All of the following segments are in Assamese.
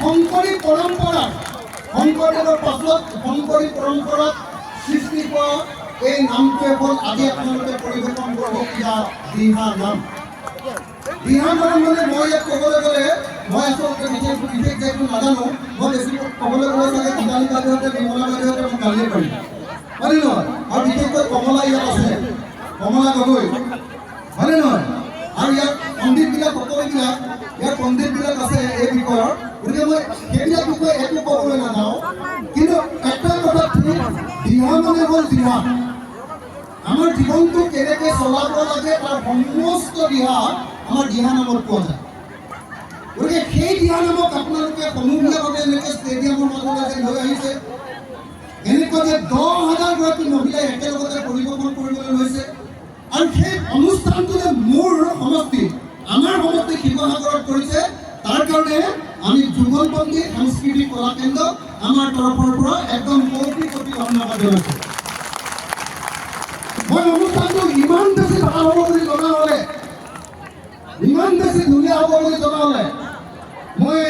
শংকৰী পৰম্পৰাত শংকৰদেৱৰ পাছত শংকৰী পৰম্পৰাত সৃষ্টি কৰা এই নামটোৱে হ'ল আজি আপোনালোকে পৰিৱেশন কৰিব দিয়া দিহা নাম। দিহা নাম মানে মই ইয়াত ক'বলৈ গ'লে মই আচলতে বিশেষ যেইটো নাজানো, মই বেছি ক'বলৈ গ'লে চাগে কিজানি বাইদেউহঁতে বিমলা বাইদেউহঁতে মোক গালিয়ে পাৰিম, হয়নে নহয়? আৰু বিশেষকৈ কমলা ইয়াত আছে, কমলা গগৈ, হয়নে নহয়? আৰু ইয়াত পণ্ডিতবিলাক সকলোবিলাক ইয়াত পণ্ডিতবিলাক আছে এই বিষয়ৰ, গতিকে মই সেইবিলাক বিষয়ে একো ক'বলৈ নাযাওঁ। কিন্তু এটা কথা ঠিক, দিহা মানে হ'ল দিহা। আমাৰ জীৱনটো কেনেকৈ চলাব লাগে তাৰ সমস্ত দিহা আমাৰ দিহা নামত পোৱা যায়। গতিকে সেই দিহা নামক আপোনালোকে সমূহীয়াভাৱে এনেকৈ ষ্টেডিয়ামৰ মাজলৈ লৈ আহিছে, এনেকুৱা যে 10,000 গৰাকী মহিলাই একেলগতে পৰিৱেশন কৰিবলৈ লৈছে। আৰু সেই অনুষ্ঠানটো যে মোৰ সমষ্টি, আমাৰ সমষ্টি শিৱসাগৰত কৰিছে, তাৰ কাৰণে আমি যুগলবন্দী সাংস্কৃতিক কলা কেন্দ্ৰ আমাৰ তৰফৰ পৰা একদম কোটি কোটি ধন্যবাদ জনাইছোঁ। মই অনুষ্ঠানটো ইমান বেছি ভাল হ'ব বুলি জনা হ'লে, ইমান বেছি ধুনীয়া হ'ব বুলি জনা হ'লে মই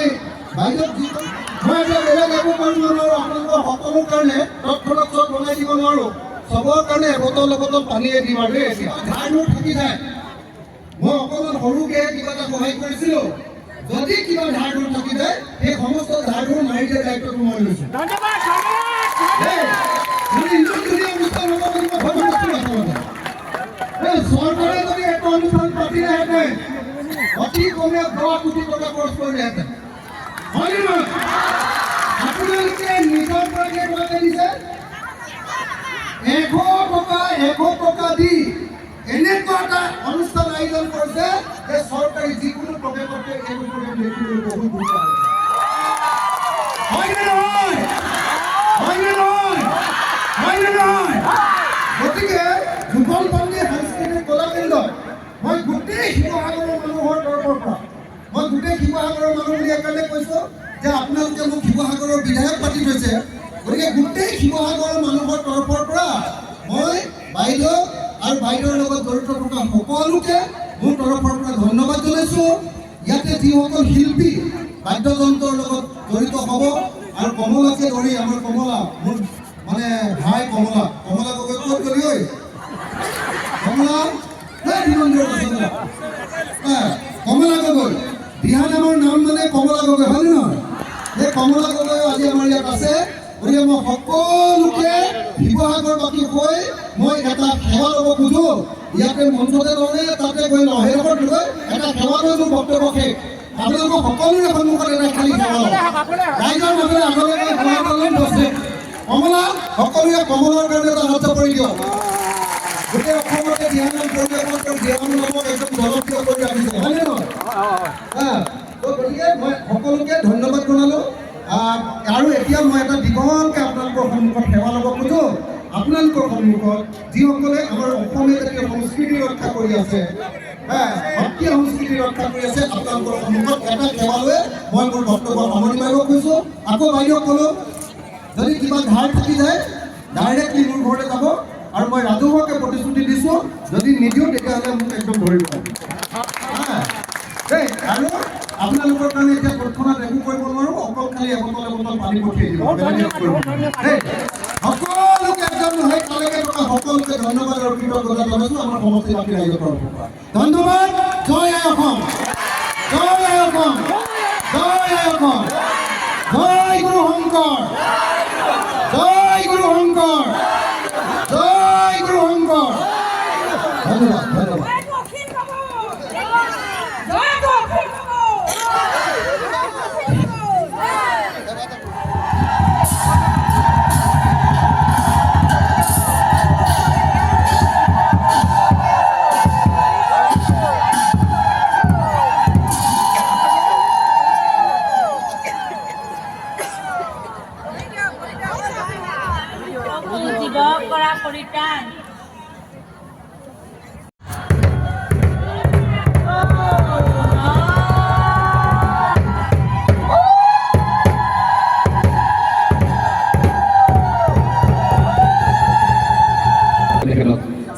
বাইদেউক মই এতিয়া বেলেগ একো কৰিব নোৱাৰোঁ। আপোনালোকৰ সকলোৰ কাৰণে তৎক্ষণাত চব বনাই দিব নোৱাৰোঁ, চবৰ কাৰণে এবটল এবটল পানীয়ে দিম আৰু দেই। এতিয়া ধাৰ মোৰ থাকি যায়, মই অকণমান সৰুকৈ কিবা এটা সহায় কৰিছিলোঁ, যদি কিবা ধাৰ ধৰ থাকি যায় সেই সমস্ত ধাৰ ধৰ মাৰি দিয়া দায়িত্বটো মই লৈছোঁ। ইমান ধুনীয়া অনুষ্ঠান হ'ব বুলি মই ভবা নাছিলোঁ আচলতে। চৰকাৰে যদি এটা অনুষ্ঠান পাতিলেহেঁতেন অতি কমে 10 কোটি টকা খৰচ কৰিলেহেঁতেন, হয়নে নহয়? আপোনালোকে নিজৰ পৰা কেইটকাকে দিছে? 100 টকা দি এনেকুৱা এটা অনুষ্ঠান আয়োজন কৰিছে যে চৰকাৰী যিকোনো প্ৰৱেশতে এইটো প্ৰৱেশ দেখিবলৈ বহুত গুৰুত্ব আছে। হয়নে নহয়? হয়নে নহয়? হয়নে নহয়? গতিকে যুগলবন্দী সাংস্কৃতিক কলা কেন্দ্ৰ মই গোটেই শিৱসাগৰৰ মানুহৰ তৰফৰ পৰা, মই গোটেই শিৱসাগৰৰ মানুহ বুলি এইকাৰণে কৈছোঁ যে আপোনালোকে মোক শিৱসাগৰৰ বিধায়ক পাতি থৈছে, গতিকে গোটেই শিৱসাগৰৰ মানুহৰ তৰফৰ পৰা মই বাইদেউ আৰু বাইদেউৰ লগত জড়িত থকা সকলোকে মোৰ তৰফৰ পৰা ধন্যবাদ জনাইছোঁ। ইয়াতে যিসকল শিল্পী বাদ্যযন্ত্ৰৰ লগত জড়িত হ'ব আৰু কমলাকে ধৰি আমাৰ কমলা, মোৰ মানে ভাই কমলা গগৈ ক'ত গ'লি ঐ? কমলা কমলা গগৈ, দিহা নামৰ নাম মানে কমলা গগৈ, হয়নে নহয়? সেই কমলা গগৈ আজি আমাৰ ইয়াত আছে। গতিকে মই সকলোকে শিৱসাগৰবাসী হৈ মই এটা সেৱা ল'ব খোজোঁ। ইয়াতে মঞ্চতে লওঁনে তাতে গৈ লওঁ, সেইডোখৰত গৈ এটা সেৱা লৈ মোৰ বক্তব্য শেষ। আপোনালোকক সকলোৰে সন্মুখত এটা খালী সেৱা লওঁ, ৰাইজৰ মাজলৈ আগলৈ বসে কমলা, সকলোৱে কমলাৰ কাৰণে এটা হাত চাপৰি দিয়ক। গোটেই অসমতে দিহা নাম পৰিৱেশন দিহা নামক একদম জনপ্ৰিয় কৰি ৰাখিছে, হয়নে নহয়? গতিকে মই সকলোকে ধন্যবাদ জনালোঁ। আৰু এতিয়া মই এটা দীঘলকৈ আপোনালোকৰ সন্মুখত সেৱা ল'ব খোজোঁ। আপোনালোকৰ সন্মুখত যিসকলে আমাৰ অসমীয়া জাতীয় সংস্কৃতি ৰক্ষা কৰি আছে, সত্ৰীয়া সংস্কৃতি ৰক্ষা কৰি আছে, আপোনালোকৰ সন্মুখত এটা সেৱা লৈ মই মোৰ বক্তব্য সামৰণি মাৰিব খুজিছোঁ। আকৌ বাইদেউক ক'লোঁ, যদি কিবা ধাৰ থাকি যায় ডাইৰেক্টলি মোৰ ঘৰতে যাব, আৰু মই ৰাজহুৱাকৈ প্ৰতিশ্ৰুতি দিছোঁ যদি নিদিওঁ তেতিয়াহ'লে মোক একদম ধৰিব দেই। আৰু আপোনালোকৰ কাৰণে এতিয়া তৎক্ষণাত একো কৰিব নোৱাৰোঁ, অকল খালি এবটল এবটল পানী পঠিয়াই দিব দেই। সকলোকে একদম সেই তালৈকে থকা সকলোকে ধন্যবাদ আৰু কৃতজ্ঞতা জনাইছোঁ আমাৰ সমষ্টিবাসী ৰাইজৰ তৰফৰ পৰা। ধন্যবাদ। জয় আই অসম, জয় আই অসম, জয় আই অসম, জয় গুৰু শংকৰ, জয় গুৰু শংকৰ, জয় গুৰু শংকৰ। ধন্যবাদ, ধন্যবাদ। পৰিত্ৰাণ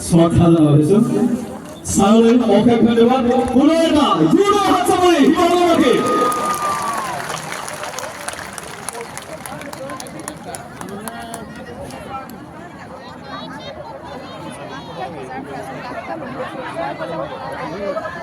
শ্ৰদ্ধা জনাইছোঁ। ছাৰলৈ অশেষ ধন্যবাদ। পুনৰ এটা জোৰদাৰ হাত চাপৰি শিৱসাগৰবাসী। Hãy subscribe cho kênh Ghiền Mì Gõ để không bỏ lỡ những video hấp dẫn.